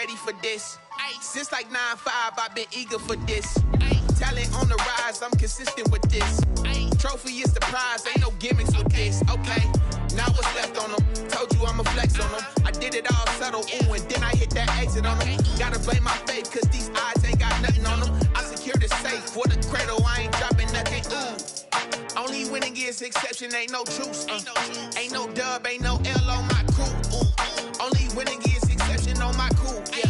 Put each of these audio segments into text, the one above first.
ready for this. Ay, since like 9-5, I've been eager for this. Ay, talent on the rise, I'm consistent with this. Ay, trophy is the prize, ain't no gimmicks with this. Okay, now what's left on them? Told you I'ma flex on them. I did it all subtle, ooh, and then I hit that exit on them. Gotta blame my faith, cause these odds ain't got nothing on them. I secure the safe for the cradle, I ain't dropping nothing, ooh. Only winning is exception, ain't no truce. Ain't no dub, ain't no L on my crew. Only winning is exception on my crew. Yeah.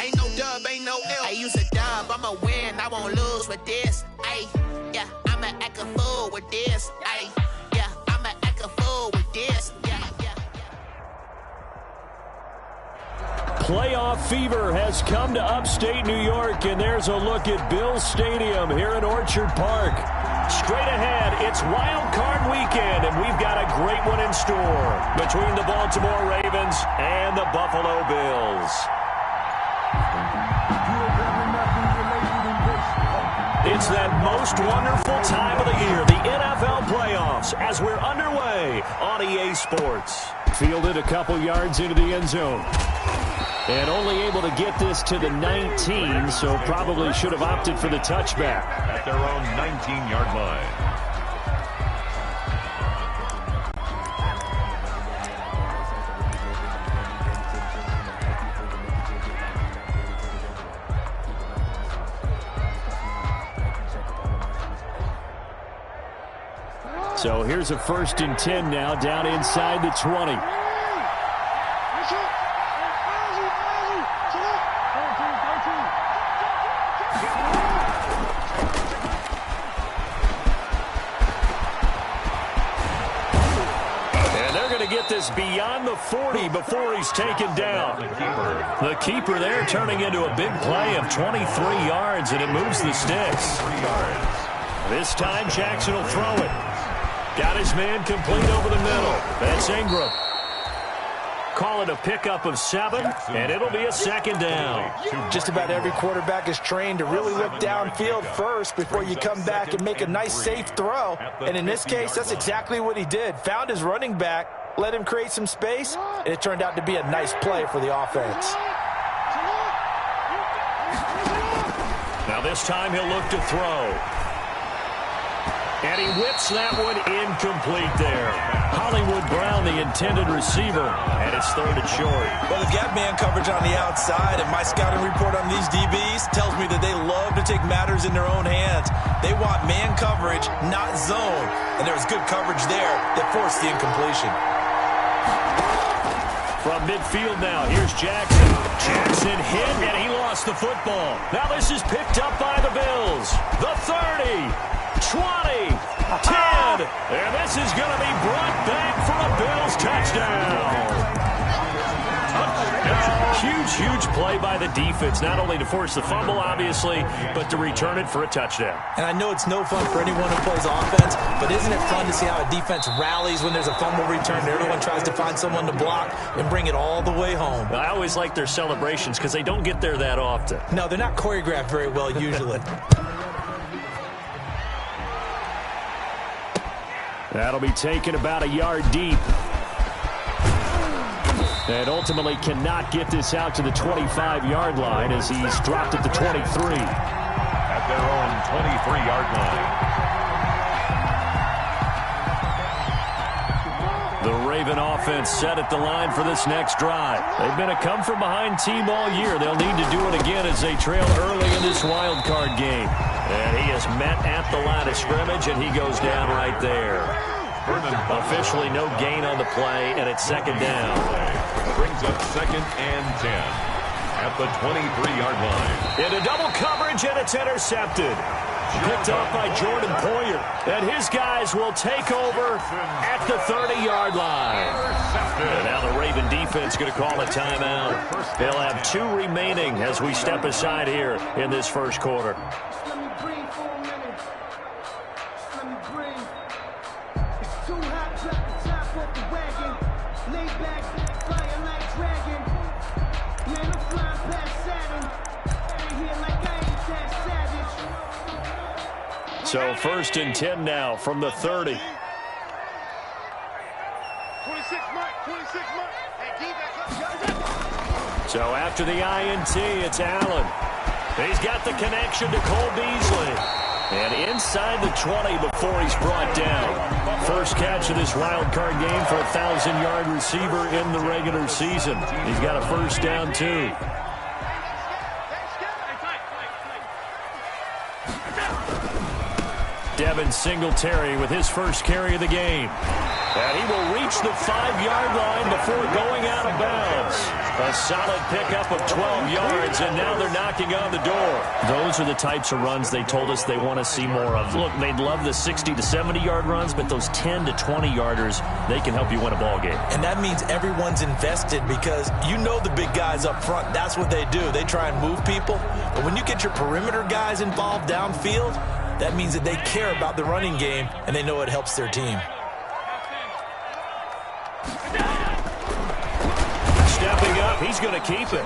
Ain't no dub, ain't no L. I use a dub, I'ma win, I won't lose with this. Ay, yeah, I'ma act a fool with this. Ay, yeah, I'ma act a fool with this. Yeah, yeah. Playoff fever has come to upstate New York, and there's a look at Bills Stadium here in Orchard Park. Straight ahead, it's Wild Card Weekend, and we've got a great one in store between the Baltimore Ravens and the Buffalo Bills. It's that most wonderful time of the year, the NFL playoffs, as we're underway on EA Sports. Fielded a couple yards into the end zone. And only able to get this to the 19, so probably should have opted for the touchback. At their own 19-yard line. So here's a 1st and 10 now, down inside the 20. This beyond the 40 before he's taken down. The keeper there turning into a big play of 23 yards, and it moves the sticks. This time Jackson will throw it. Got his man complete over the middle. That's Ingram. Call it a pickup of 7, and it'll be a 2nd down. Just about every quarterback is trained to really look downfield first before you come back and make a nice, safe throw. And in this case, that's exactly what he did. Found his running back, let him create some space, and it turned out to be a nice play for the offense. Now this time he'll look to throw. And he whips that one incomplete there. Hollywood Brown, the intended receiver, and it's 3rd and short. Well, they've got man coverage on the outside, and my scouting report on these DBs tells me that they love to take matters in their own hands. They want man coverage, not zone. And there was good coverage there that forced the incompletion. From midfield now, here's Jackson. Jackson hit, and he lost the football. Now this is picked up by the Bills. The 30. 20, 10, and this is going to be brought back for a Bills touchdown. Huge play by the defense, not only to force the fumble, obviously, but to return it for a touchdown. And I know it's no fun for anyone who plays offense, but isn't it fun to see how a defense rallies when there's a fumble return and everyone tries to find someone to block and bring it all the way home? I always like their celebrations because they don't get there that often. No, they're not choreographed very well usually. That'll be taken about a yard deep. And ultimately cannot get this out to the 25-yard line as he's dropped at the 23. At their own 23-yard line. The Raven offense set at the line for this next drive. They've been a come-from-behind team all year. They'll need to do it again as they trail early in this wild card game. And he is met at the line of scrimmage, and he goes down right there. Officially no gain on the play, and it's 2nd down. Brings up 2nd and 10 at the 23-yard line. Into double coverage, and it's intercepted. Picked up by Jordan Poyer. And his guys will take over at the 30-yard line. And now the Raven defense going to call a timeout. They'll have 2 remaining as we step aside here in this first quarter. So 1st and 10 now from the 30. 26 Mike. So after the INT, it's Allen. He's got the connection to Cole Beasley. And inside the 20 before he's brought down. First catch of this wild card game for a 1,000-yard receiver in the regular season. He's got a first down, too. Devin Singletary with his first carry of the game. And he will reach the 5-yard line before going out of bounds. A solid pickup of 12 yards, and now they're knocking on the door. Those are the types of runs they told us they want to see more of. Look, they'd love the 60 to 70-yard runs, but those 10 to 20-yarders, they can help you win a ball game. And that means everyone's invested because you know the big guys up front. That's what they do. They try and move people. But when you get your perimeter guys involved downfield, that means that they care about the running game, and they know it helps their team. Stepping up, he's going to keep it.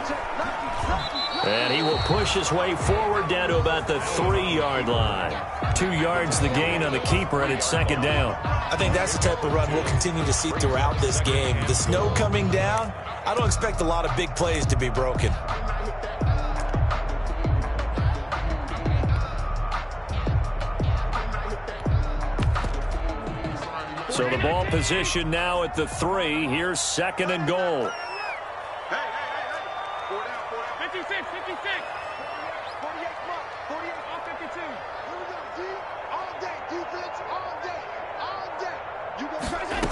And he will push his way forward down to about the 3-yard line. 2 yards the gain on the keeper, and it's second down. I think that's the type of run we'll continue to see throughout this game. The snow coming down, I don't expect a lot of big plays to be broken. So the ball position now at the 3. Here's second and goal. 56, 56. 48 mark, 48, all 52. Here we go, D, all day, defense, all day, all day. You go crazy.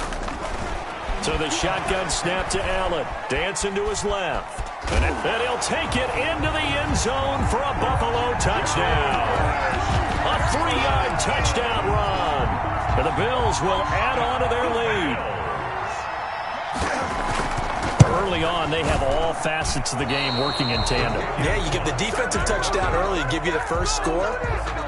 So the shotgun snap to Allen. Dancing to his left. And he'll take it into the end zone for a Buffalo touchdown. A 3-yard touchdown run. And the Bills will add on to their lead. Early on, they have all facets of the game working in tandem. Yeah, you get the defensive touchdown early to give you the first score,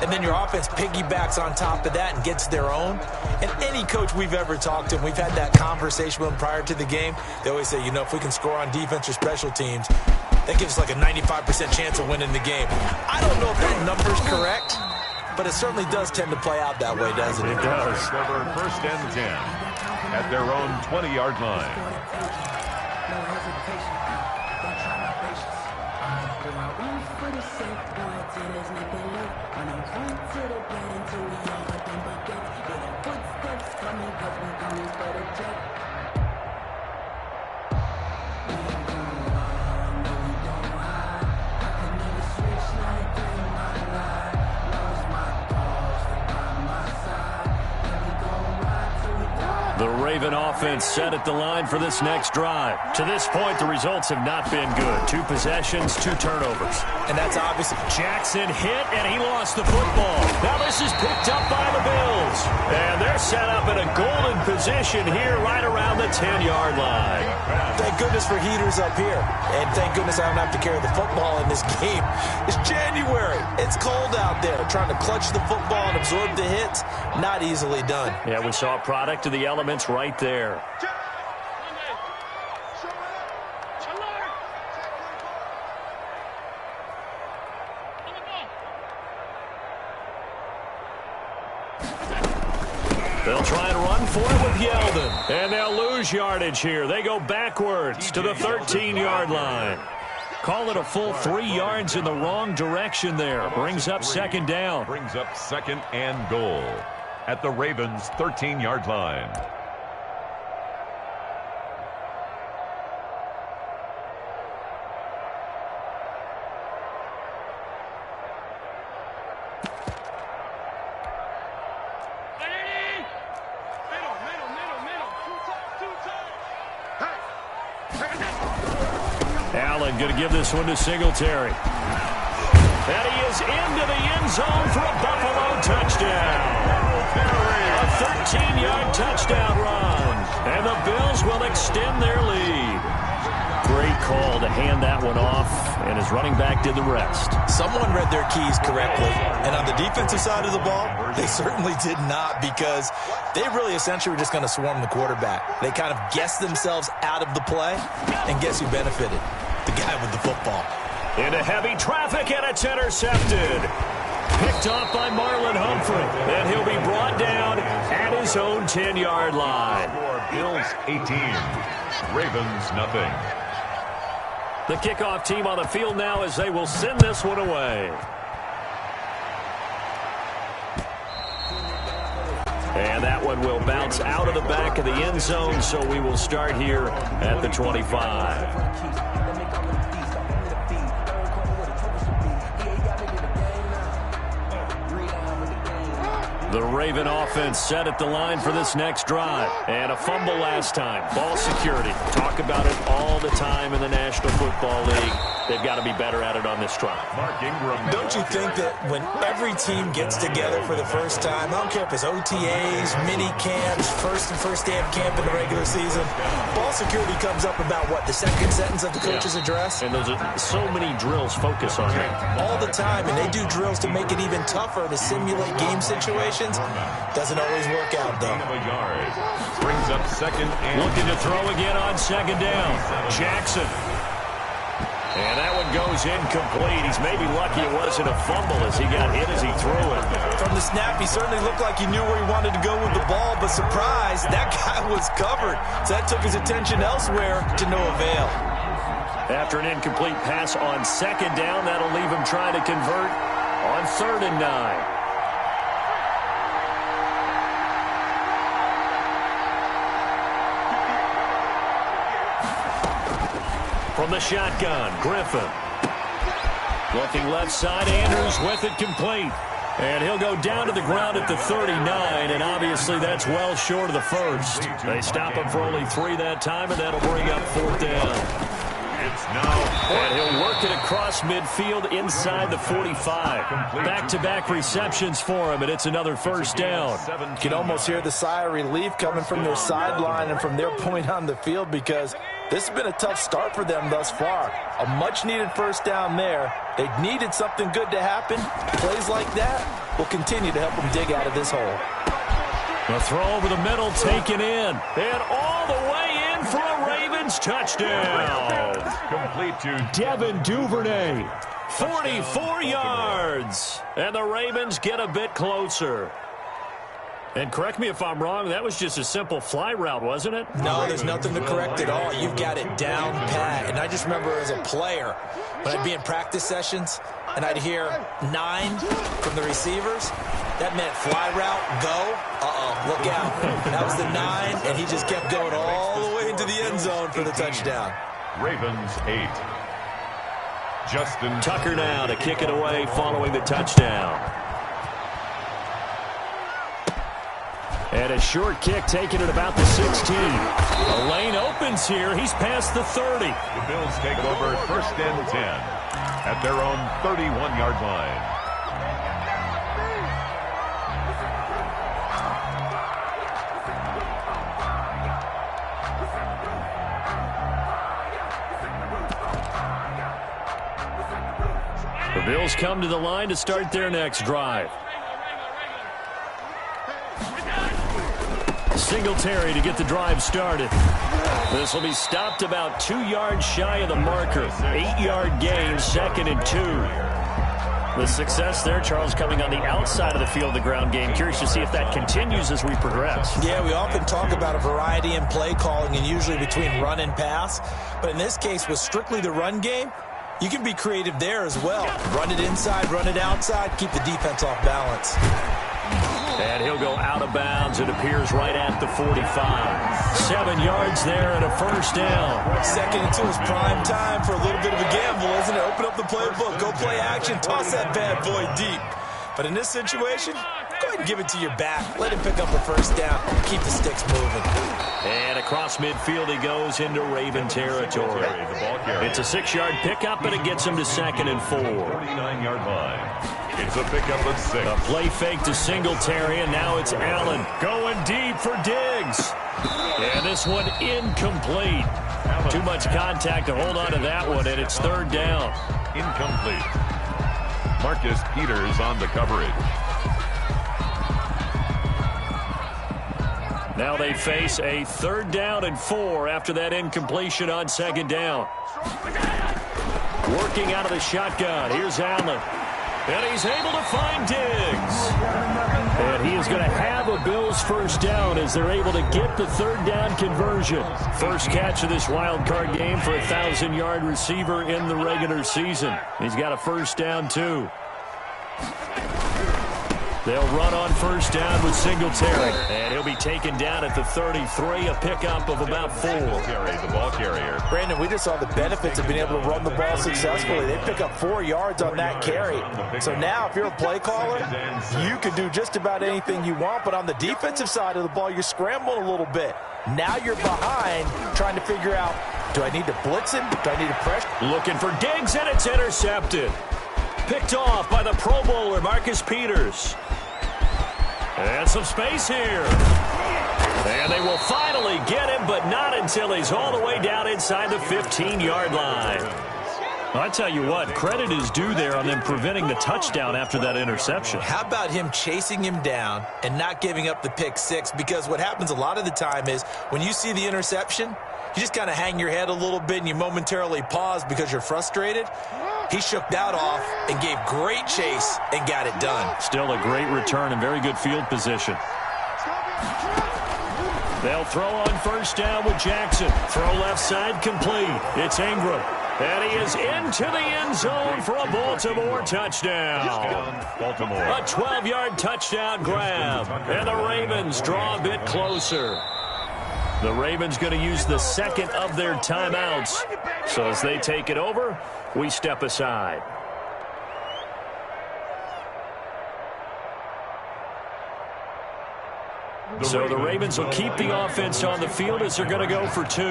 and then your offense piggybacks on top of that and gets their own. And any coach we've ever talked to, and we've had that conversation with them prior to the game, they always say, you know, if we can score on defense or special teams, that gives us like a 95% chance of winning the game. I don't know if that number's correct, but it certainly does tend to play out that way, doesn't it? It does. Over first and 10 at their own 20-yard line. The Raven offense set at the line for this next drive. To this point, the results have not been good. 2 possessions, 2 turnovers. And that's obviously... Jackson hit, and he lost the football. Now this is picked up by the Bills. And they're set up in a golden position here right around the 10-yard line. Thank goodness for heaters up here. And thank goodness I don't have to carry the football in this game. It's January. It's cold out there. Trying to clutch the football and absorb the hits, not easily done. Yeah, we saw a product of the elements right there. They'll try and run for it with Yeldon. And they'll lose yardage here. They go backwards to the 13-yard line. Call it a full 3 yards in the wrong direction there. Brings up second down. Brings up second and goal at the Ravens' 13-yard line. Allen going to give this one to Singletary. And he is into the end zone for a Buffalo touchdown. A 13-yard touchdown run. And the Bills will extend their lead. Great call to hand that one off, and his running back did the rest. Someone read their keys correctly, and on the defensive side of the ball, they certainly did not, because they really essentially were just going to swarm the quarterback. They kind of guessed themselves out of the play, and guess who benefited? The guy with the football. Into heavy traffic, and it's intercepted. Picked off by Marlon Humphrey, and he'll be brought down at his own 10-yard line. Bills 18, Ravens nothing. The kickoff team on the field now as they will send this one away. And that one will bounce out of the back of the end zone, so we will start here at the 25. The Raven offense set at the line for this next drive. And a fumble last time. Ball security. Talk about it all the time in the National Football League. They've got to be better at it on this drive. Don't you think that when every team gets together for the first time, I don't care if it's OTAs, mini camps, first day of camp in the regular season, ball security comes up about, what, the second sentence of the coach's address? And those are so many drills focus on that. All the time, and they do drills to make it even tougher to simulate game situations. Doesn't always work out, though. Brings up second and looking to throw again on second down. Jackson. And that one goes incomplete. He's maybe lucky it wasn't a fumble as he got hit as he threw it. From the snap, he certainly looked like he knew where he wanted to go with the ball, but surprise, that guy was covered. So that took his attention elsewhere to no avail. After an incomplete pass on second down, that'll leave him trying to convert on 3rd and 9. From the shotgun, Griffin. Looking left side, Andrews with it complete. And he'll go down to the ground at the 39, and obviously that's well short of the first. They stop him for only 3 that time, and that'll bring up 4th down. It's now, and he'll work it across midfield inside the 45. Back-to-back receptions for him, and it's another 1st down. You can almost hear the sigh of relief coming from their sideline and from their point on the field, because this has been a tough start for them thus far. A much-needed 1st down there. They needed something good to happen. Plays like that will continue to help them dig out of this hole. A throw over the middle, taken in. And all the way in for a Ravens touchdown. complete to Devin Duvernay. 44 yards. And the Ravens get a bit closer. And correct me if I'm wrong, that was just a simple fly route, wasn't it? No, there's nothing to correct at all. You've got it down pat. And I just remember as a player, when I'd be in practice sessions and I'd hear 9 from the receivers, that meant fly route, go. Look out. That was the 9, and he just kept going all the way into the end zone for the touchdown. Ravens 8. Justin Tucker now to kick it away following the touchdown. And a short kick taken at about the 16. A lane opens here. He's past the 30. The Bills take over 1st and 10 at their own 31-yard line. The Bills come to the line to start their next drive. Singletary to get the drive started. This will be stopped about 2 yards shy of the marker. 8-yard gain, 2nd and 2. The success there, Charles, coming on the outside of the field, the ground game. Curious to see if that continues as we progress. Yeah, we often talk about a variety in play calling and usually between run and pass. But in this case, with strictly the run game, you can be creative there as well. Run it inside, run it outside, keep the defense off balance. And he'll go out of bounds. It appears right at the 45. 7 yards there and a 1st down. 2nd and 2 is prime time for a little bit of a gamble, isn't it? Open up the playbook, go play action, toss that bad boy deep. But in this situation, go ahead and give it to your back. Let him pick up a 1st down. Keep the sticks moving. And across midfield he goes into Raven territory. It's a 6-yard pickup, and it gets him to 2nd and 4. 49-yard line. It's a pickup of 6. A play fake to Singletary, and now it's Allen going deep for Diggs. And this one incomplete. Too much contact to hold on to that one, and it's 3rd down. Incomplete. Marcus Peters on the coverage. Now they face a 3rd down and 4 after that incompletion on 2nd down. Working out of the shotgun. Here's Allen. And he's able to find Diggs. And he is going to have a Bills first down as they're able to get the third down conversion. First catch of this wild card game for a 1,000-yard receiver in the regular season. He's got a first down, too. They'll run on first down with Singletary. And he'll be taken down at the 33, a pickup of about 4. The ball carrier. Brandon, we just saw the benefits of being able to run the ball successfully. They pick up 4 yards on that carry. So now if you're a play caller, you can do just about anything you want. But on the defensive side of the ball, you're scrambling a little bit. Now you're behind trying to figure out, do I need to blitz him? Do I need to pressure? Looking for Diggs, and it's intercepted. Picked off by the Pro Bowler, Marcus Peters. And some space here. And they will finally get him, but not until he's all the way down inside the 15-yard line. I tell you what, credit is due there on them preventing the touchdown after that interception. How about him chasing him down and not giving up the pick six? Because what happens a lot of the time is when you see the interception, you just kind of hang your head a little bit and you momentarily pause because you're frustrated. He shook that off and gave great chase and got it done. Still a great return and very good field position. They'll throw on first down with Jackson. Throw left side complete. It's Ingram. And he is into the end zone for a Baltimore touchdown. Baltimore. A 12-yard touchdown grab. And the Ravens draw a bit closer. The Ravens going to use the second of their timeouts. So as they take it over, we step aside. So the Ravens will keep the offense on the field as they're going to go for 2.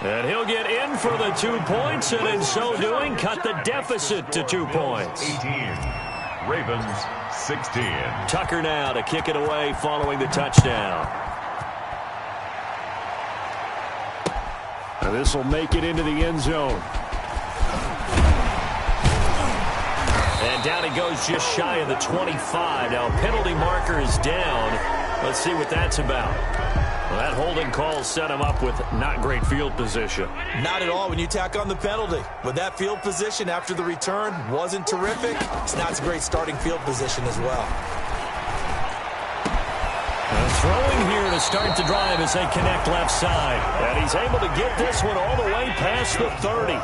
And he'll get in for the 2 points, and in so doing, cut the deficit to 2 points. 18. Ravens 16. Tucker now to kick it away following the touchdown. Now this will make it into the end zone. And down he goes just shy of the 25. Now a penalty marker is down. Let's see what that's about. Well, that holding call set him up with not great field position. Not at all when you tack on the penalty. But that field position after the return wasn't terrific. It's not a great starting field position as well. And throwing here to start the drive as they connect left side. And he's able to get this one all the way past the 30.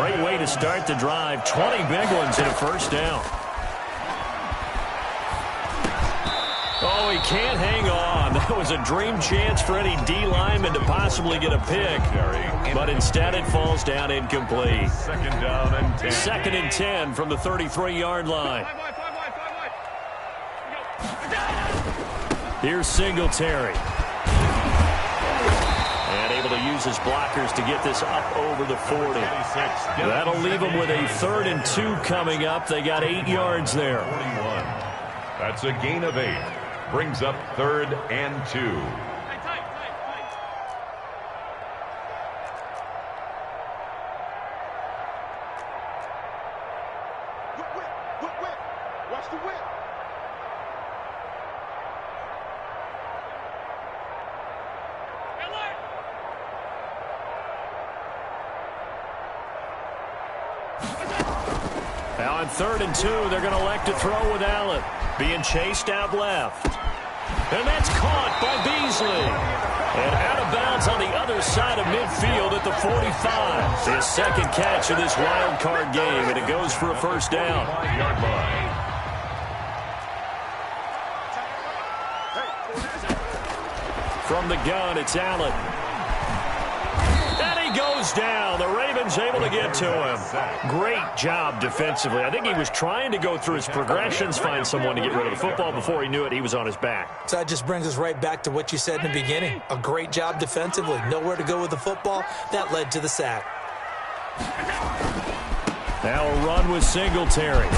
Great way to start the drive. 20 big ones and a first down. Oh, he can't hang on. That was a dream chance for any D lineman to possibly get a pick. But instead it falls down incomplete. Second down and 10. Second and 10 from the 33-yard line. Here's Singletary. And able to use his blockers to get this up over the 40. That'll leave him with a 3rd and 2 coming up. They got 8 yards there. 41. That's a gain of 8. Brings up 3rd and 2. Whip. Watch the whip. Now on 3rd and 2, they're going to elect to throw with Allen. Being chased out left. And that's caught by Beasley. And out of bounds on the other side of midfield at the 45. His second catch of this wild card game, and it goes for a first down. 5-yard line. From the gun, it's Allen. And he goes down. The Ravens able to get to him. Great job defensively. I think he was trying to go through his progressions, find someone to get rid of the football. Before he knew it, he was on his back. So that just brings us right back to what you said in the beginning. A great job defensively. Nowhere to go with the football. That led to the sack. Now a run with Singletary.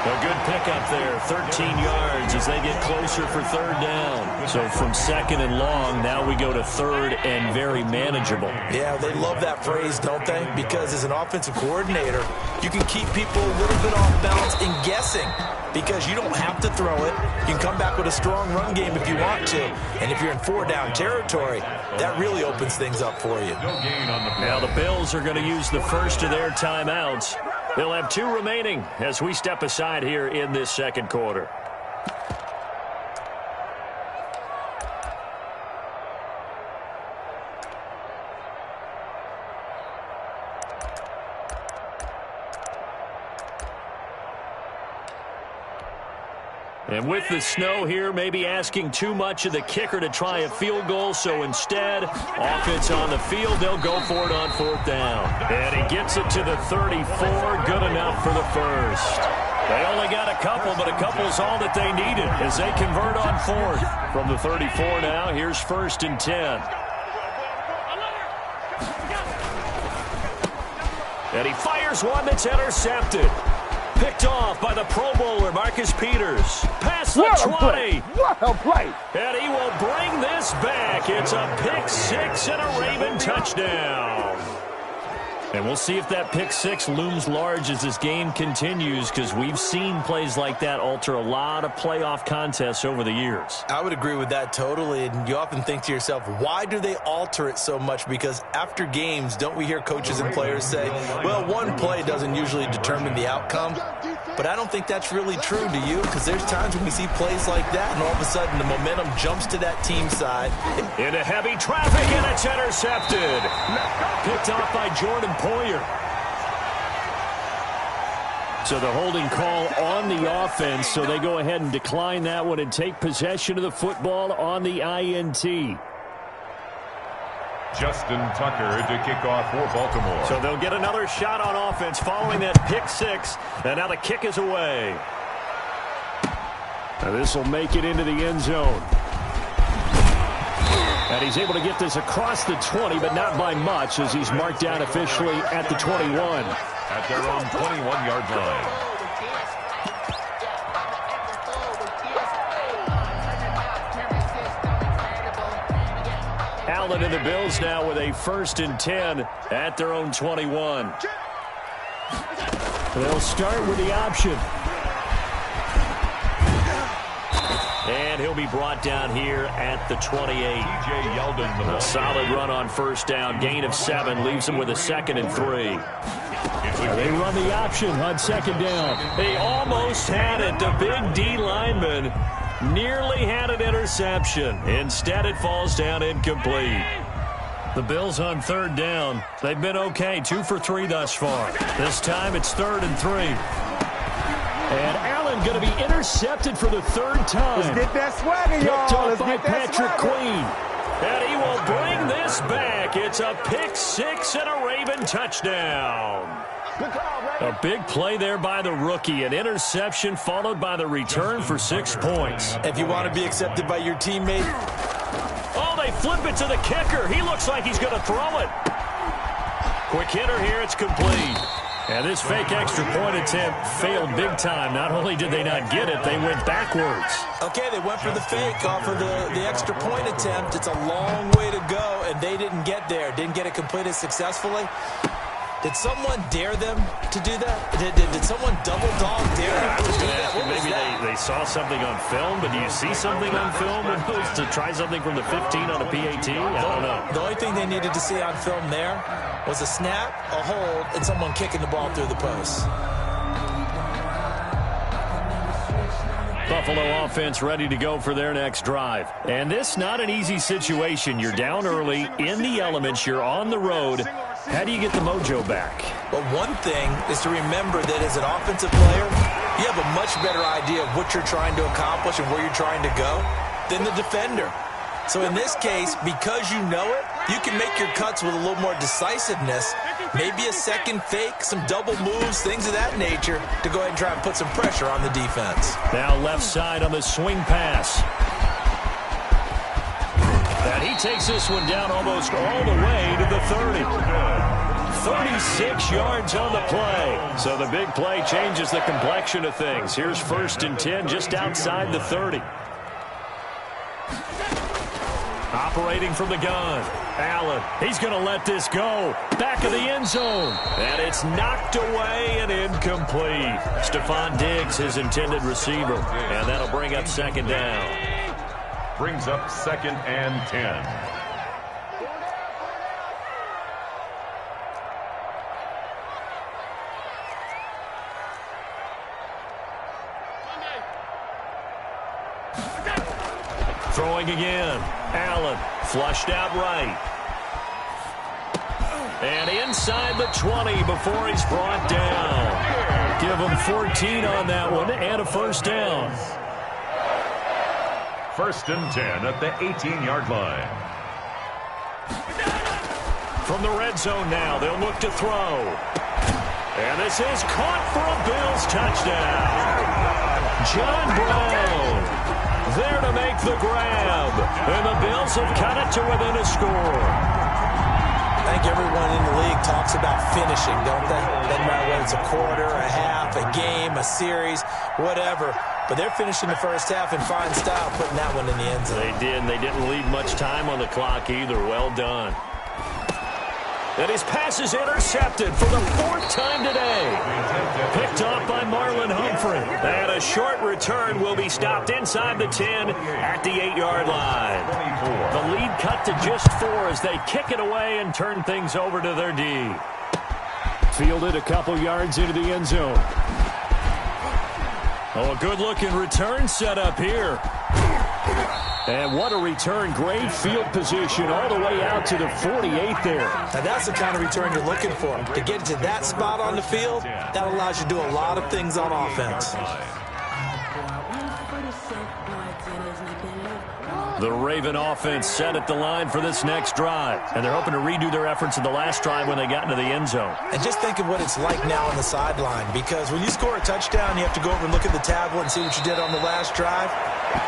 A good pickup there, 13 yards as they get closer for third down. So from second and long, now we go to third and very manageable. Yeah, they love that phrase, don't they? Because as an offensive coordinator, you can keep people a little bit off balance and guessing because you don't have to throw it. You can come back with a strong run game if you want to. And if you're in four-down territory, that really opens things up for you. Now the Bills are going to use the first of their timeouts. They'll have 2 remaining as we step aside here in this second quarter. And with the snow here, maybe asking too much of the kicker to try a field goal. So instead, offense on the field, they'll go for it on fourth down. And he gets it to the 34. Good enough for the first. They only got a couple, but a couple's all that they needed as they convert on fourth. From the 34 now, here's 1st and 10. And he fires one that's intercepted. Picked off by the Pro Bowler, Marcus Peters. Past the 20. What a play. And he will bring this back. It's a pick six and a Raven touchdown. And we'll see if that pick six looms large as this game continues, because we've seen plays like that alter a lot of playoff contests over the years. I would agree with that totally, and you often think to yourself, why do they alter it so much? Because after games, don't we hear coaches and players say, well, one play doesn't usually determine the outcome? But I don't think that's really true, do you? Because there's times when we see plays like that, and all of a sudden the momentum jumps to that team side. Into heavy traffic, and it's intercepted. Picked off by Jordan Poyer. So the holding call on the offense, so they go ahead and decline that one and take possession of the football on the INT. Justin Tucker to kick off for Baltimore. So they'll get another shot on offense following that pick six, and now the kick is away. Now this will make it into the end zone. And he's able to get this across the 20, but not by much, as he's marked down officially at the 21. At their own 21-yard line. Allen and the Bills now with a 1st and 10 at their own 21. They'll start with the option. And he'll be brought down here at the 28. DJ Yeldon. A solid run on first down. Gain of 7 leaves him with a 2nd and 3. They run the option on 2nd down. They almost had it. The big D lineman nearly had an interception. Instead, it falls down incomplete. The Bills on 3rd down. They've been okay. 2 for 3 thus far. This time, it's 3rd and 3. And Allen going to be intercepted for the 3rd time. Let's get that swagger, y'all. Picked off Let's by get that Patrick swagger. Queen. And he will bring this back. It's a pick six and a Raven touchdown. A big play there by the rookie. An interception followed by the return for 6 points. If you want to be accepted by your teammate. Oh, they flip it to the kicker. He looks like he's going to throw it. Quick hitter here. It's complete. And this fake extra point attempt failed big time. Not only did they not get it, they went backwards. Okay, they went for the fake off of the extra point attempt. It's a long way to go, and they didn't get there. Didn't get it completed successfully. Did someone dare them to do that? Did someone double dog dare them to do that? What was Maybe that? they saw something on film, but do you see something on film to try something from the 15 on a PAT? I don't know. The only thing they needed to see on film there was a snap, a hold, and someone kicking the ball through the post. Buffalo offense ready to go for their next drive. And this not an easy situation. You're down early, in the elements, you're on the road. How do you get the mojo back? Well, one thing is to remember that as an offensive player, you have a much better idea of what you're trying to accomplish and where you're trying to go than the defender. So in this case, because you know it, you can make your cuts with a little more decisiveness, maybe a second fake, some double moves, things of that nature, to go ahead and try and put some pressure on the defense. Now left side on the swing pass. And he takes this one down almost all the way to the 30. 36 yards on the play. So the big play changes the complexion of things. Here's 1st and 10 just outside the 30. Operating from the gun. Allen, he's going to let this go. Back of the end zone. And it's knocked away and incomplete. Stephon Diggs, his intended receiver. And that'll bring up 2nd down. Brings up 2nd and 10. Throwing again. Allen flushed out right. And inside the 20 before he's brought down. Give him 14 on that one and a 1st down. 1st and 10 at the 18-yard line. From the red zone now, they'll look to throw. And this is caught for a Bills touchdown. John Brown there to make the grab. And the Bills have cut it to within a score. I think everyone in the league talks about finishing, don't they? Doesn't matter whether it's a quarter, a half, a game, a series, whatever. But they're finishing the first half in fine style, putting that one in the end zone. They did, and they didn't leave much time on the clock either. Well done. And his pass is intercepted for the 4th time today. Picked off by Marlon Humphrey. And a short return will be stopped inside the 10 at the 8-yard line. The lead cut to just 4 as they kick it away and turn things over to their D. Fielded a couple yards into the end zone. Oh, a good-looking return set up here. And what a return. Great field position all the way out to the 48 there. Now that's the kind of return you're looking for. To get to that spot on the field, that allows you to do a lot of things on offense. The Raven offense set at the line for this next drive. And they're hoping to redo their efforts in the last drive when they got into the end zone. And just think of what it's like now on the sideline. Because when you score a touchdown, you have to go over and look at the tablet and see what you did on the last drive.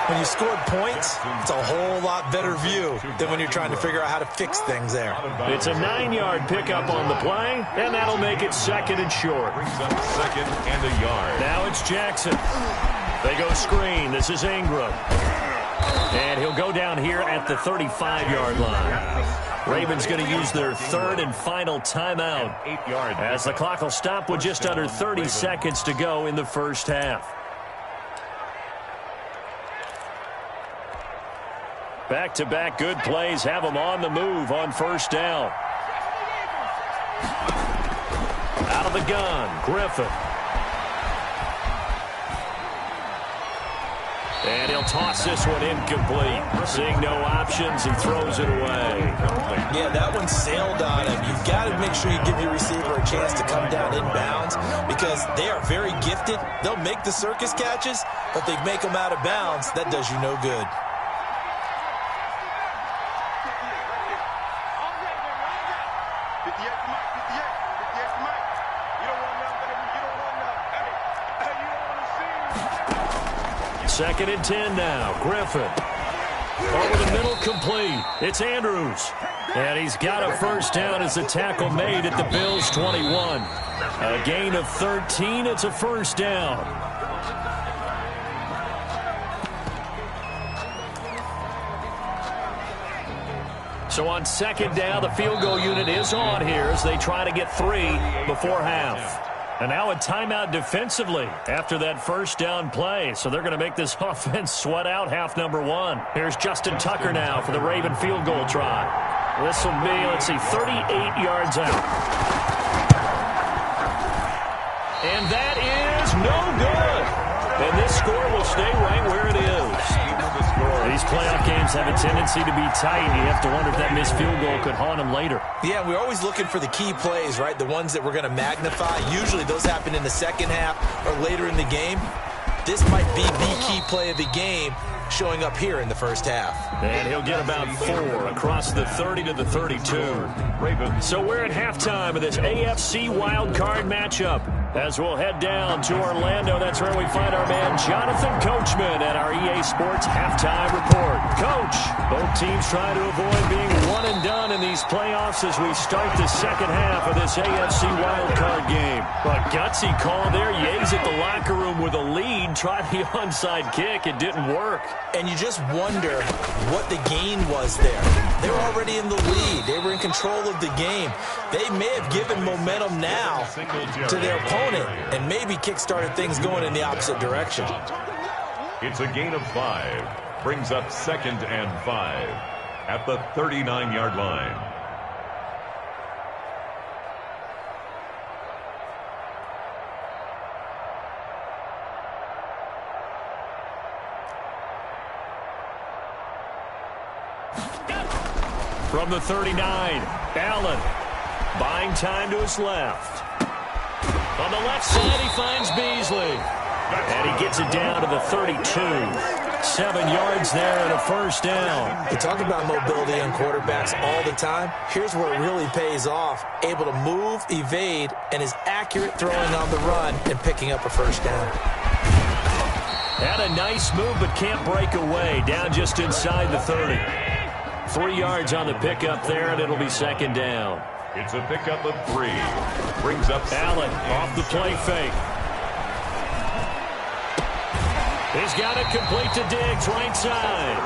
When you scored points, it's a whole lot better view than when you're trying to figure out how to fix things there. It's a 9-yard pickup on the play, and that'll make it 2nd and short. Brings up 2nd and a yard. Now it's Jackson. They go screen. This is Ingram. And he'll go down here at the 35-yard line. Ravens going to use their 3rd and final timeout as the clock will stop with just under 30 seconds to go in the first half. Back-to-back good plays have them on the move on 1st down. Out of the gun, Griffin. And he'll toss this one incomplete. Seeing no options, he throws it away. Yeah, that one sailed on him. You've got to make sure you give your receiver a chance to come down inbounds because they are very gifted. They'll make the circus catches, but they make them out of bounds. That does you no good. Second and 10 now. Griffin. Over the middle, complete. It's Andrews. And he's got a 1st down as the tackle made at the Bills' 21. A gain of 13. It's a 1st down. So on 2nd down, the field goal unit is on here as they try to get 3 before half. And now a timeout defensively after that 1st down play. So they're going to make this offense sweat out half number 1. Here's Justin Tucker now for the Raven field goal try. This will be, let's see, 38 yards out. And that is no good. And this score will stay right where it is. These playoff games have a tendency to be tight. You have to wonder if that missed field goal could haunt them later. Yeah, we're always looking for the key plays, right? The ones that we're going to magnify. Usually those happen in the second half or later in the game. This might be the key play of the game showing up here in the first half. And he'll get about 4 across the 30 to the 32. So we're at halftime of this AFC wildcard matchup. As we'll head down to Orlando, that's where we find our man Jonathan Coachman at our EA Sports Halftime Report. Coach, both teams try to avoid being one and done in these playoffs as we start the second half of this AFC wildcard game. But gutsy call there. Yea's at the locker room with a lead. Tried the onside kick. It didn't work. And you just wonder what the gain was there. They were already in the lead. They were in control of the game. They may have given momentum now to their opponent and maybe kick-started things going in the opposite direction. It's a gain of 5. Brings up 2nd and 5 at the 39-yard line. From the 39, Allen buying time to his left. On the left side, he finds Beasley. And he gets it down to the 32. 7 yards there and a first down. You talk about mobility on quarterbacks all the time. Here's where it really pays off. Able to move, evade, and is accurate throwing on the run and picking up a first down. Had a nice move but can't break away. Down just inside the 30. 3 yards on the pickup there, and it'll be second down. It's a pickup of 3. Brings up Allen off the play fake. He's got it complete to Diggs, right side.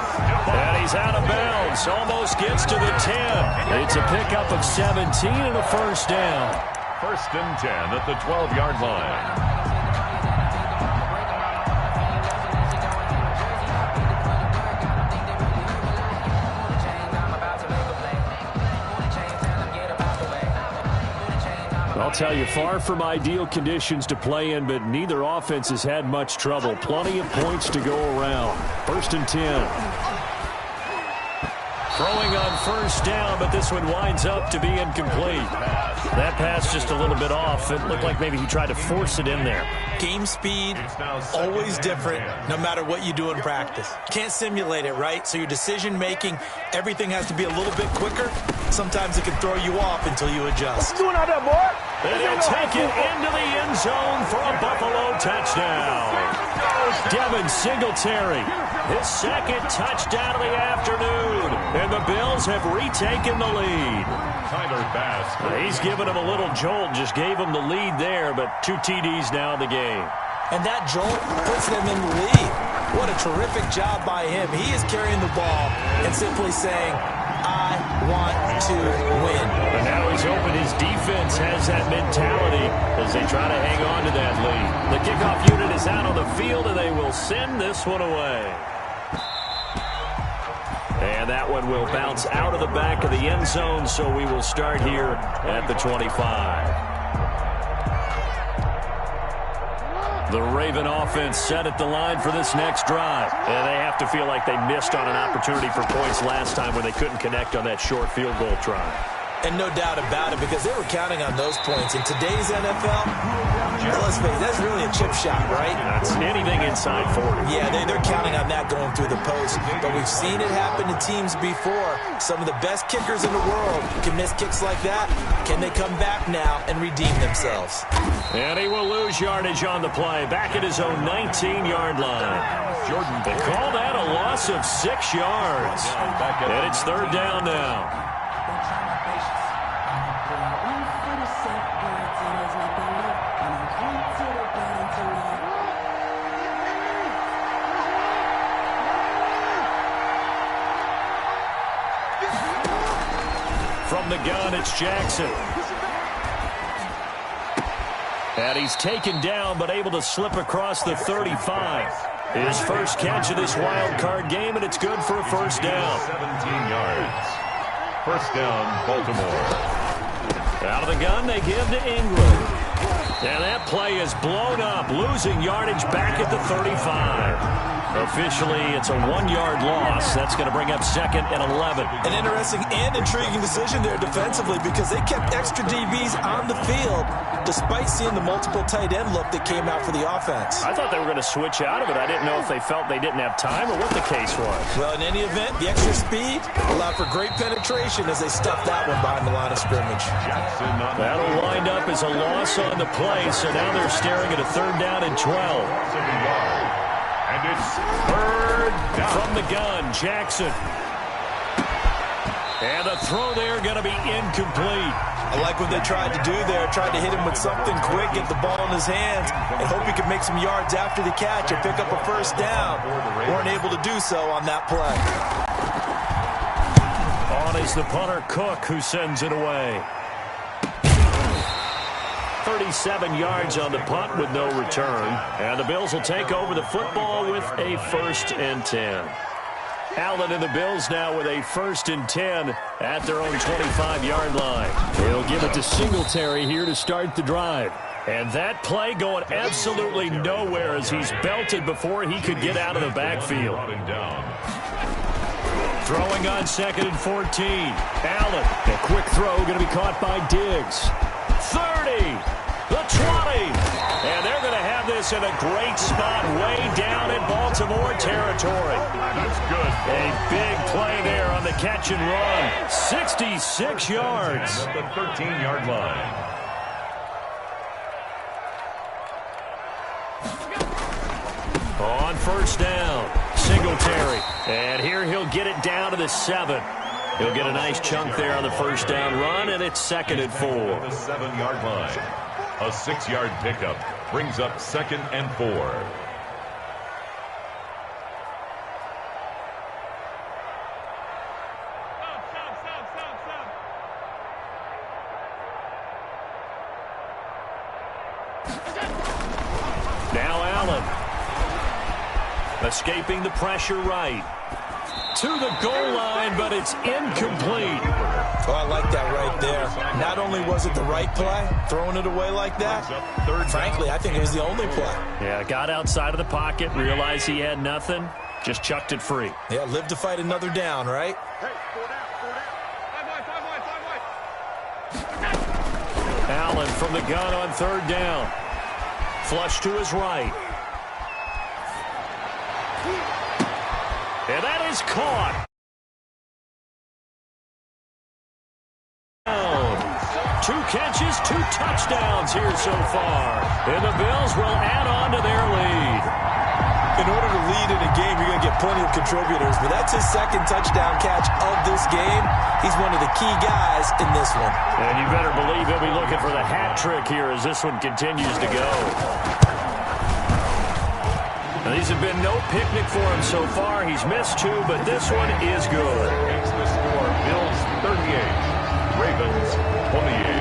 And he's out of bounds. Almost gets to the 10. It's a pickup of 17 and a first down. 1st and 10 at the 12-yard line. I'll tell you, far from ideal conditions to play in, but neither offense has had much trouble. Plenty of points to go around. 1st and 10. Throwing on first down, but this one winds up to be incomplete. That pass just a little bit off. It looked like maybe he tried to force it in there. Game speed, always different, no matter what you do in practice. Can't simulate it, right? So your decision-making, everything has to be a little bit quicker. Sometimes it can throw you off until you adjust. What you doing out there, boy? And he'll take it into the end zone for a Buffalo touchdown. Devin Singletary, his 2nd touchdown of the afternoon. And the Bills have retaken the lead. Tyler Bass. He's given him a little jolt, just gave him the lead there, but 2 TDs now in the game. And that jolt puts them in the lead. What a terrific job by him. He is carrying the ball and simply saying, I want to win. But now he's hoping his defense has that mentality as they try to hang on to that lead. The kickoff unit is out on the field, and they will send this one away. And that one will bounce out of the back of the end zone, so we will start here at the 25. The Raven offense set at the line for this next drive. And they have to feel like they missed on an opportunity for points last time when they couldn't connect on that short field goal try. And no doubt about it, because they were counting on those points. In today's NFL, let's face it, that's really a chip shot, right? That's anything inside 40. Yeah, they're counting on that going through the post. But we've seen it happen to teams before. Some of the best kickers in the world can miss kicks like that. Can they come back now and redeem themselves? And he will lose yardage on the play. Back at his own 19-yard line. They call that a loss of 6 yards. And it's 3rd down now. From the gun, it's Jackson. And he's taken down, but able to slip across the 35. His first catch of this wild card game, and it's good for a first down. 17 yards. First down, Baltimore. Out of the gun, they give to Ingram. And that play is blown up, losing yardage back at the 35. Officially, it's a 1-yard loss. That's going to bring up 2nd and 11. An interesting and intriguing decision there defensively because they kept extra DBs on the field despite seeing the multiple tight end look that came out for the offense. I thought they were going to switch out of it. I didn't know if they felt they didn't have time or what the case was. Well, in any event, the extra speed allowed for great penetration as they stuffed that one behind the line of scrimmage. That'll wind up as a loss on the play, so now they're staring at a 3rd down and 12. And it's 3rd down. From the gun, Jackson. And the throw there going to be incomplete. I like what they tried to do there. Tried to hit him with something quick, get the ball in his hands, and hope he could make some yards after the catch or pick up a 1st down. Weren't able to do so on that play. On is the punter, Cook, who sends it away. 37 yards on the punt with no return. And the Bills will take over the football with a 1st and 10. Allen and the Bills now with a 1st and 10 at their own 25-yard line. They'll give it to Singletary here to start the drive. And that play going absolutely nowhere as he's belted before he could get out of the backfield. Throwing on 2nd and 14. Allen, a quick throw going to be caught by Diggs. 30. The 20, and they're going to have this in a great spot way down in Baltimore territory. That's good. A big play there on the catch and run. 66 yards. At the 13-yard line. On 1st down, Singletary. And here he'll get it down to the 7. He'll get a nice chunk there on the 1st down run, and it's 2nd and 4. The 7-yard line. A 6-yard pickup brings up 2nd and 4. Now Allen. Escaping the pressure right. To the goal line, but it's incomplete. Oh, I like that right there. Not only was it the right play, throwing it away like that, frankly, I think it was the only play. Yeah, got outside of the pocket, realized he had nothing, just chucked it free. Yeah, live to fight another down, right? Hey, 4 down, 5 wide. Allen from the gun on 3rd down. Flush to his right. And that is caught. 2 catches, 2 touchdowns here so far. And the Bills will add on to their lead. In order to lead in a game, you're going to get plenty of contributors, but that's his 2nd touchdown catch of this game. He's one of the key guys in this one. And you better believe he'll be looking for the hat trick here as this one continues to go. Now, these have been no picnic for him so far. He's missed 2, but this one is good. Makes the score Bills 38, Ravens 28.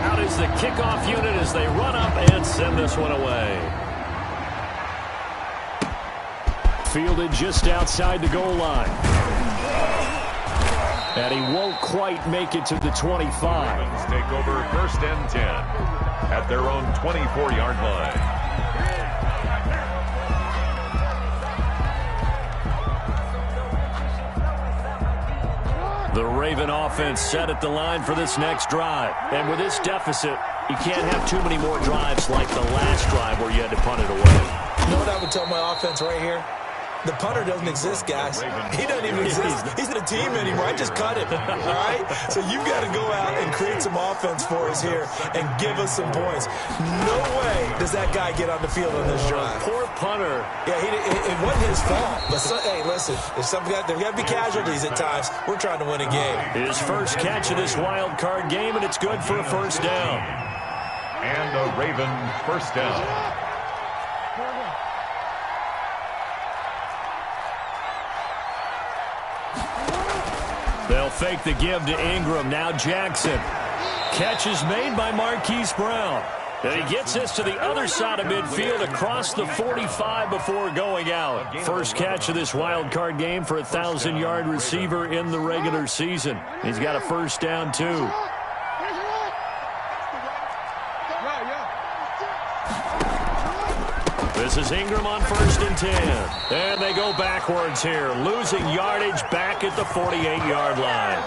Out is the kickoff unit as they run up and send this one away. Fielded just outside the goal line. And he won't quite make it to the 25. Ravens take over 1st and 10 at their own 24-yard line. The Raven offense set at the line for this next drive. And with this deficit, you can't have too many more drives like the last drive where you had to punt it away. You know what I would tell my offense right here? The punter doesn't exist, guys. He doesn't even exist. He's not a team anymore. I just cut him, all right? So you've got to go out and create some offense for us here and give us some points. No way does that guy get on the field on this drive. Poor punter. Yeah, it wasn't his fault. But hey, listen, there got to be casualties at times. We're trying to win a game. His first catch of this wild card game, and it's good for a 1st down. And a Raven 1st down. They'll fake the give to Ingram. Now Jackson. Catch is made by Marquise Brown. And he gets this to the other side of midfield across the 45 before going out. First catch of this wild card game for a 1,000-yard receiver in the regular season. He's got a 1st down, too. This is Ingram on 1st and 10. And they go backwards here, losing yardage back at the 48-yard line.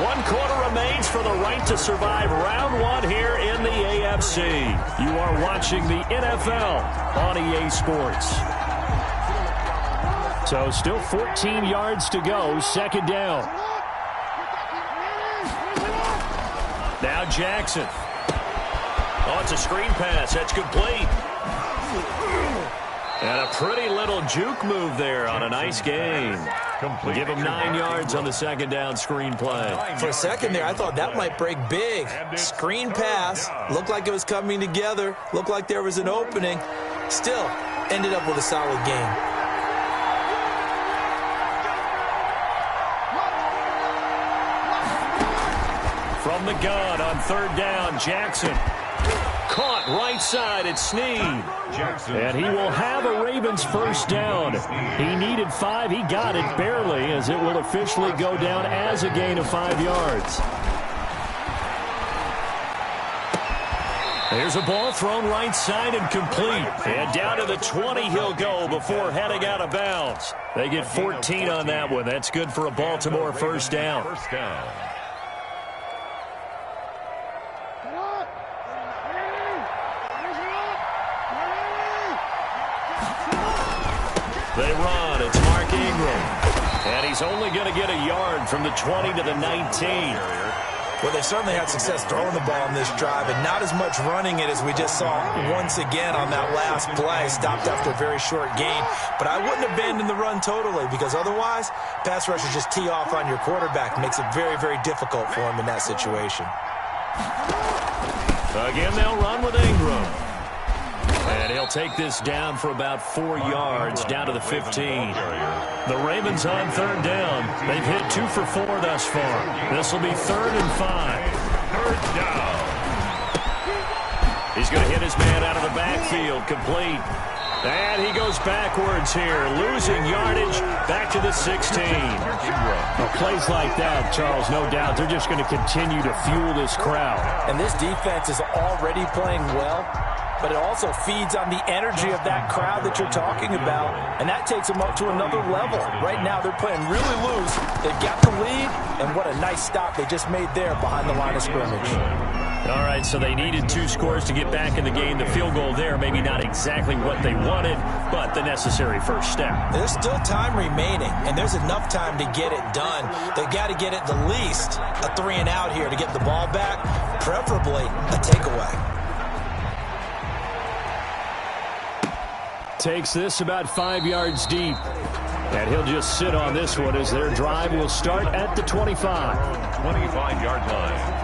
1 quarter remains for the right to survive round 1 here in the AFC. You are watching the NFL on EA Sports. So still 14 yards to go, 2nd down. Now Jackson. Oh, it's a screen pass. That's complete. And a pretty little juke move there on a nice game. Give him 9 yards on the 2nd down screen play. For a second there, I thought that might break big. Screen pass. Looked like it was coming together. Looked like there was an opening. Still, ended up with a solid game. From the gun on 3rd down, Jackson. Caught right side at Snead. And he will have a Ravens 1st down. He needed 5. He got it barely, as it will officially go down as a gain of 5 yards. There's a ball thrown right side and complete. And down to the 20 he'll go before heading out of bounds. They get 14 on that one. That's good for a Baltimore 1st down. They run. It's Mark Ingram. And he's only going to get a yard from the 20 to the 19. Well, they certainly had success throwing the ball in this drive, and not as much running it as we just saw once again on that last play. Stopped after a very short gain. But I wouldn't abandon the run totally, because otherwise, pass rushers just tee off on your quarterback. Makes it very, very difficult for him in that situation. Again, they'll run with Ingram. And he'll take this down for about 4 yards, down to the 15. The Ravens on 3rd down. They've hit 2 for 4 thus far. This will be 3rd and 5. 3rd down. He's going to hit his man out of the backfield, complete. And he goes backwards here, losing yardage back to the 16. Well, plays like that, Charles, no doubt, they're just going to continue to fuel this crowd. And this defense is already playing well, but it also feeds on the energy of that crowd that you're talking about, and that takes them up to another level. Right now, they're playing really loose. They've got the lead, and what a nice stop they just made there behind the line of scrimmage. All right, so they needed 2 scores to get back in the game. The field goal there, maybe not exactly what they wanted, but the necessary first step. There's still time remaining, and there's enough time to get it done. They've got to get at the least a 3 and out here to get the ball back, preferably a takeaway. Takes this about 5 yards deep. And he'll just sit on this one as their drive will start at the 25. 25-yard line.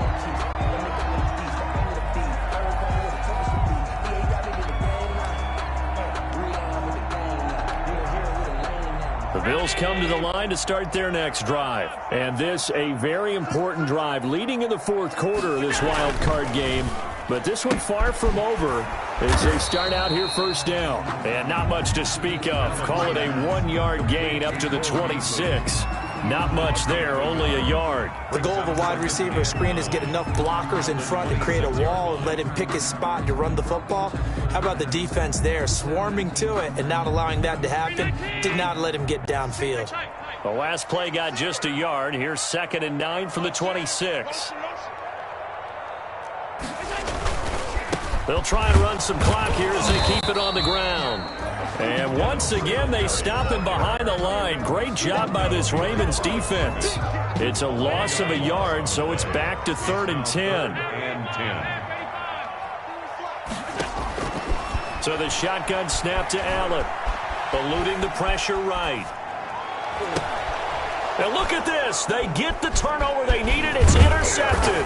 The Bills come to the line to start their next drive. And this a very important drive leading in the 4th quarter of this wild card game. But this one far from over as they start out here 1st down. And not much to speak of. Call it a 1-yard gain up to the 26. Not much there, only a yard. The goal of a wide receiver screen is get enough blockers in front to create a wall and let him pick his spot to run the football. How about the defense there, swarming to it and not allowing that to happen? Did not let him get downfield. The last play got just a yard. Here's 2nd and 9 from the 26. They'll try and run some clock here as they keep it on the ground. And once again, they stop him behind the line. Great job by this Ravens defense. It's a loss of a yard, so it's back to 3rd and 10. So the shotgun snap to Allen. Eluding the pressure right. And look at this. They get the turnover they needed. It's intercepted.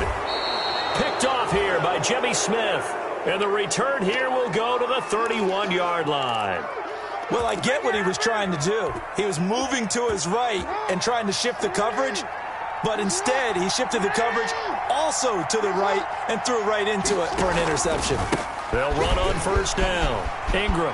Picked off here by Jimmy Smith. And the return here will go to the 31-yard line. Well, I get what he was trying to do. He was moving to his right and trying to shift the coverage, but instead he shifted the coverage also to the right and threw right into it for an interception. They'll run on 1st down. Ingram.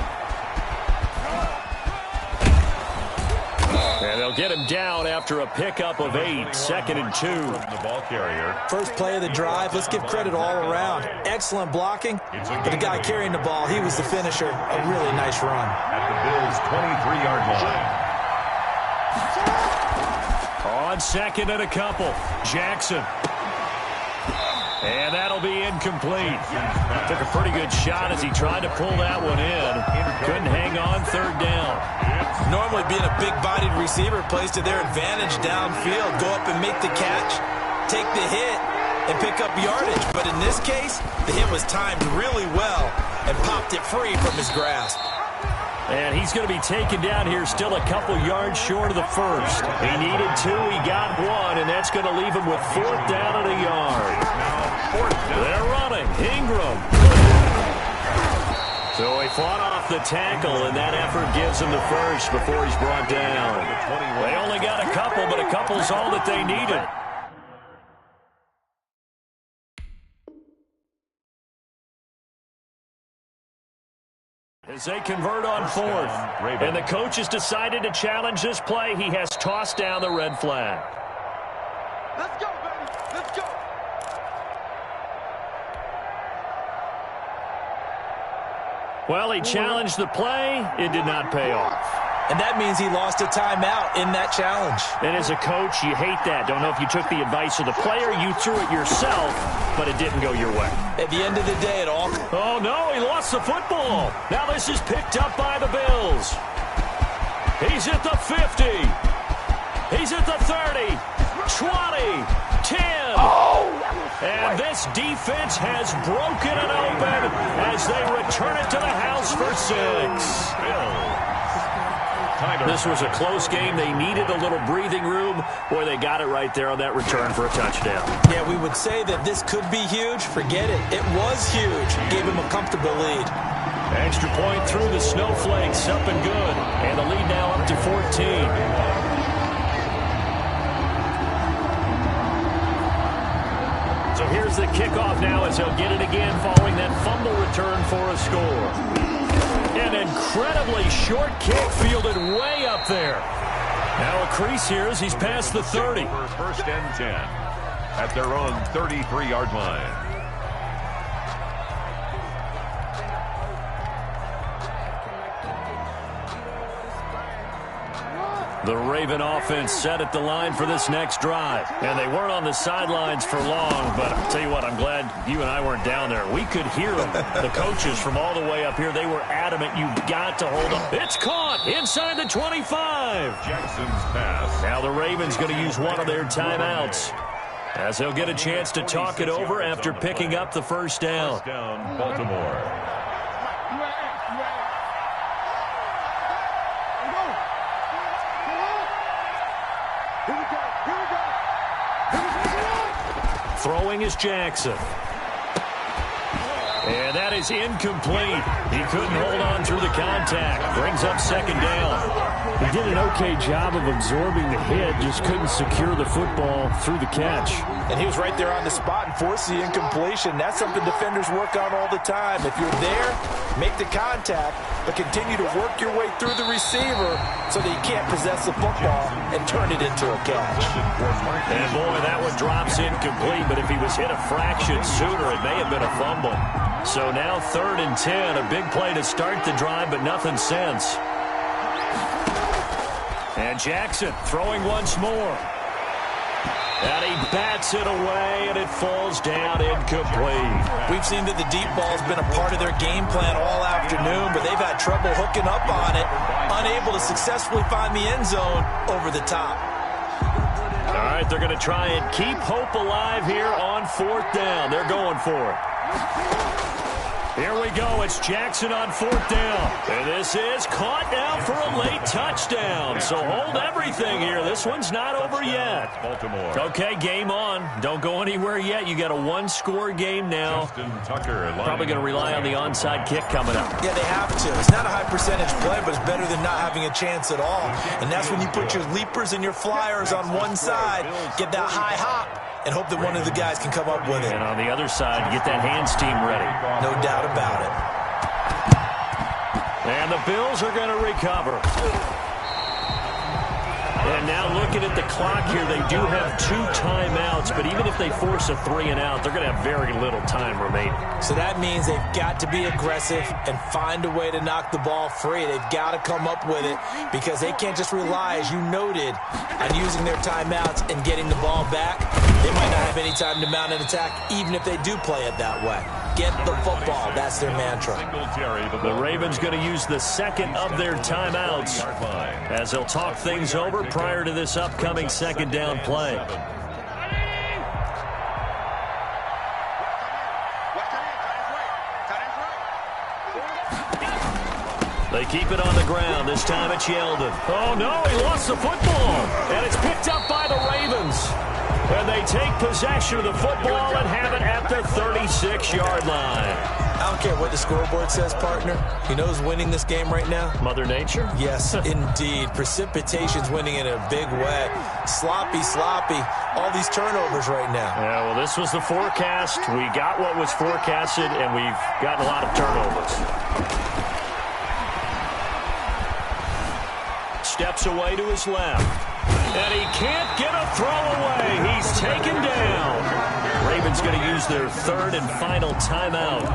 And they'll They'll get him down after a pickup of 8, 2nd and 2. The ball carrier. First play of the drive, let's give credit all around. Excellent blocking, but the guy carrying the ball, he was the finisher. A really nice run. At the Bills' 23-yard line. On 2nd and a couple, Jackson. And that'll be incomplete. Took a pretty good shot as he tried to pull that one in. Couldn't hang on 3rd down. Normally being a big-bodied receiver plays to their advantage downfield. Go up and make the catch, take the hit, and pick up yardage. But in this case, the hit was timed really well and popped it free from his grasp. And he's going to be taken down here still a couple yards short of the first. He needed 2, he got 1, and that's going to leave him with 4th down and a yard. They're running. Ingram. So he fought off the tackle, and that effort gives him the first before he's brought down. They only got a couple, but a couple's all that they needed. As they convert on 4th, and the coach has decided to challenge this play, he has tossed down the red flag. Let's go, baby. Let's go. Well, he challenged the play. It did not pay off. And that means he lost a timeout in that challenge. And as a coach, you hate that. Don't know if you took the advice of the player, you threw it yourself, but it didn't go your way. At the end of the day, it all... Oh, no, he lost the football. Now this is picked up by the Bills. He's at the 50. He's at the 30, 20, 10. Oh! And this defense has broken it open as they return it to the house for 6. This was a close game. They needed a little breathing room. Boy, they got it right there on that return for a touchdown. Yeah, we would say that this could be huge. Forget it. It was huge. Gave him a comfortable lead. Extra point through the snowflakes. Up and good. And the lead now up to 14. So here's the kickoff now as they'll get it again following that fumble return for a score. An incredibly short kick fielded way up there. Now a crease here as he's past the 30. First and 10 at their own 33-yard line. The Raven offense set at the line for this next drive. And they weren't on the sidelines for long, but I'll tell you what, I'm glad you and I weren't down there. We could hear them. The coaches from all the way up here, they were adamant. You've got to hold up. It's caught inside the 25. Jackson's pass. Now the Ravens going to use one of their timeouts as they'll get a chance to talk it over after picking up the first down. First down, Baltimore. Throwing is Jackson. And that is incomplete. He couldn't hold on through the contact. Brings up 2nd down. He did an okay job of absorbing the hit, just couldn't secure the football through the catch. And he was right there on the spot and forced the incompletion. That's something defenders work on all the time. If you're there, make the contact, but continue to work your way through the receiver so that you can't possess the football and turn it into a catch. And boy, that one drops incomplete, but if he was hit a fraction sooner, it may have been a fumble. So now 3rd and 10, a big play to start the drive, but nothing since. And Jackson throwing once more. And he bats it away, and it falls down incomplete. We've seen that the deep ball's been a part of their game plan all afternoon, but they've had trouble hooking up on it, unable to successfully find the end zone over the top. All right, they're going to try and keep hope alive here on 4th down. They're going for it. Here we go. It's Jackson on 4th down. And this is caught now for a late touchdown. So hold everything here. This one's not over yet. Baltimore. Okay, game on. Don't go anywhere yet. You got a 1-score game now. Justin Tucker. Probably going to rely on the onside kick coming up. Yeah, they have to. It's not a high percentage play, but it's better than not having a chance at all. And that's when you put your leapers and your flyers on one side, get that high hop, and hope that one of the guys can come up with it. And on the other side, get that hands team ready. No doubt about it. And the Bills are going to recover. And now looking at the clock here, they do have 2 timeouts, but even if they force a 3-and-out, they're going to have very little time remaining. So that means they've got to be aggressive and find a way to knock the ball free. They've got to come up with it because they can't just rely, as you noted, on using their timeouts and getting the ball back. They might not have any time to mount an attack, even if they do play it that way. Get the football. That's their mantra. The Ravens going to use the second of their timeouts as they'll talk things over prior to this upcoming second down play. They keep it on the ground. This time it's Yeldon. Oh, no, he lost the football. And it's picked up by the Ravens. And they take possession of the football and have it at the 36-yard line. I don't care what the scoreboard says, partner. You know who's winning this game right now? Mother Nature? Yes, indeed. Precipitation's winning in a big way. Sloppy. All these turnovers right now. Yeah, well, this was the forecast. We got what was forecasted, and we've gotten a lot of turnovers. Steps away to his left. And he can't get a throw away. He's taken down. Ravens going to use their third and final timeout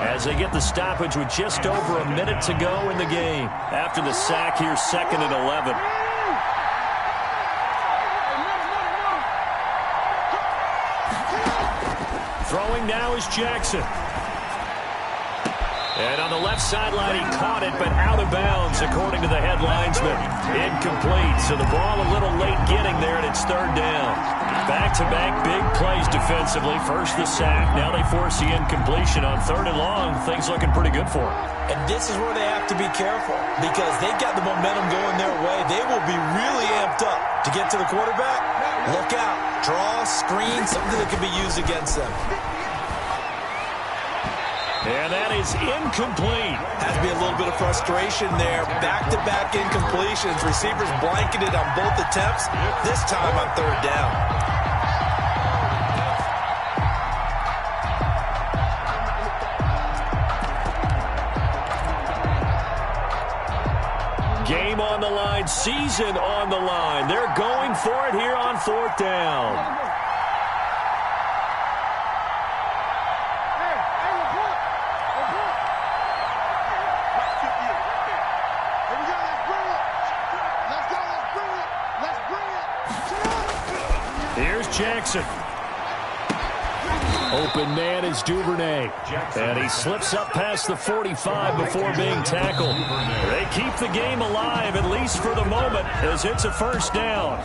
as they get the stoppage with just over a minute to go in the game. After the sack here, 2nd and 11. Throwing now is Jackson. And on the left sideline, he caught it, but out of bounds, according to the head linesman. Incomplete, so the ball a little late getting there, and it's 3rd down. Back-to-back big plays defensively. First the sack, now they force the incompletion on 3rd and long. Things looking pretty good for them. And this is where they have to be careful because they've got the momentum going their way. They will be really amped up to get to the quarterback. Look out. Draw, screen, something that can be used against them. And that is incomplete. Has to be a little bit of frustration there. Back-to-back incompletions. Receivers blanketed on both attempts. This time on 3rd down. Game on the line, season on the line. They're going for it here on 4th down. Jackson. Open man is Duvernay. And he slips up past the 45 before being tackled. They keep the game alive, at least for the moment, as it's a 1st down.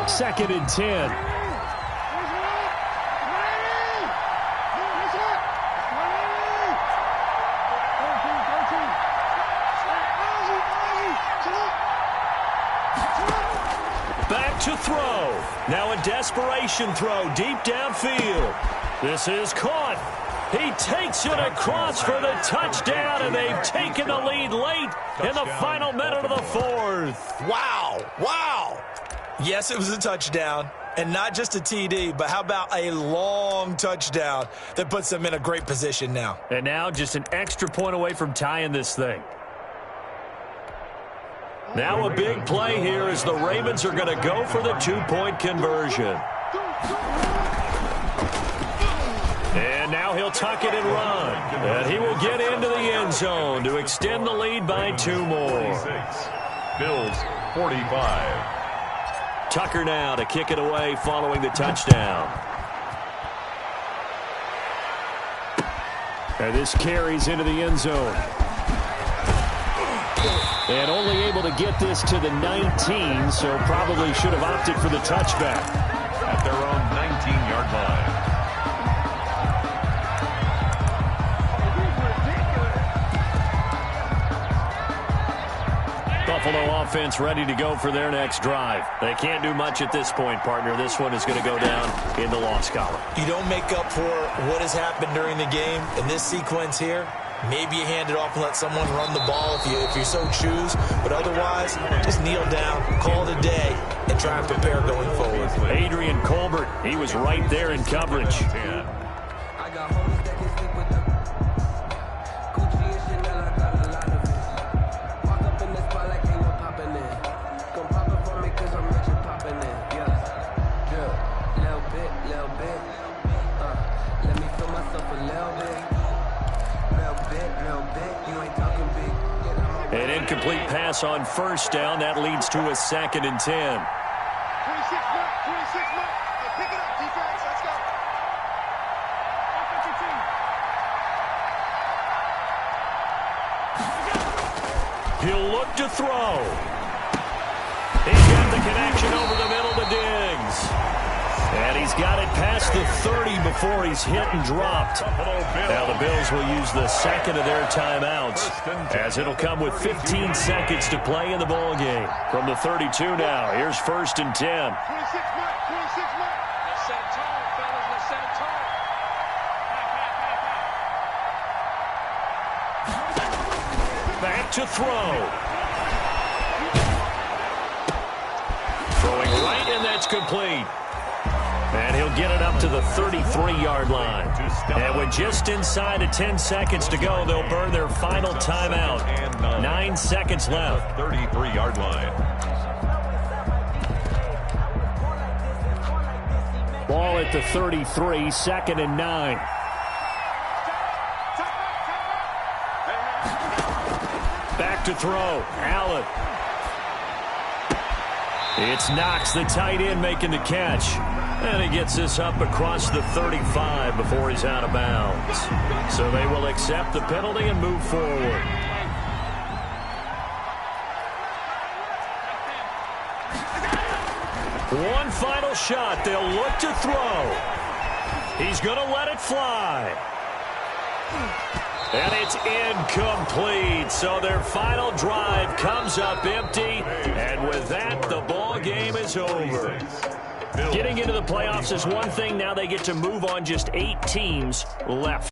2nd and 10. To throw. Now a desperation throw deep downfield. This is caught. He takes it across for the touchdown, and they've taken the lead late in the final minute of the 4th. Wow. Yes, it was a touchdown, and not just a TD, but how about a long touchdown that puts them in a great position now. And now just an extra point away from tying this thing. Now a big play here as the Ravens are going to go for the 2-point conversion. And now he'll tuck it and run. And he will get into the end zone to extend the lead by 2 more. Bills 45. Tucker now to kick it away following the touchdown. And this carries into the end zone. And only able to get this to the 19, so probably should have opted for the touchback. At their own 19-yard line. Buffalo offense ready to go for their next drive. They can't do much at this point, partner. This one is going to go down in the loss column. You don't make up for what has happened during the game in this sequence here. Maybe you hand it off and let someone run the ball if you so choose. But otherwise, just kneel down, call it a day, and try and prepare going forward. Adrian Colbert, he was right there in coverage. An incomplete pass on first down. That leads to a 2nd and 10. 26 Mark. Hey, pick it up, defense. Let's go. He'll look to throw. He's got the connection over the middle to Diggs. And he's got it past the 30 before he's hit and dropped. Now the Bills will use the 2nd of their timeouts, as it'll come with 15 seconds to play in the ball game. From the 32 now, here's 1st and 10. 26 Mark. Let's set a tone, fellas. Let's set a tone. Back to throw. Throwing right, and that's complete. And he'll get it up to the 33-yard line. And with just inside of 10 seconds to go, they'll burn their final timeout. 9 seconds left. 33-yard line. Ball at the 33, 2nd and 9. Back to throw. Allen. It's Knox, the tight end, making the catch. And he gets this up across the 35 before he's out of bounds. So they will accept the penalty and move forward. One final shot. They'll look to throw. He's going to let it fly. And it's incomplete. So their final drive comes up empty. And with that, the ball game is over. Getting into the playoffs is one thing. Now they get to move on. Just 8 teams left.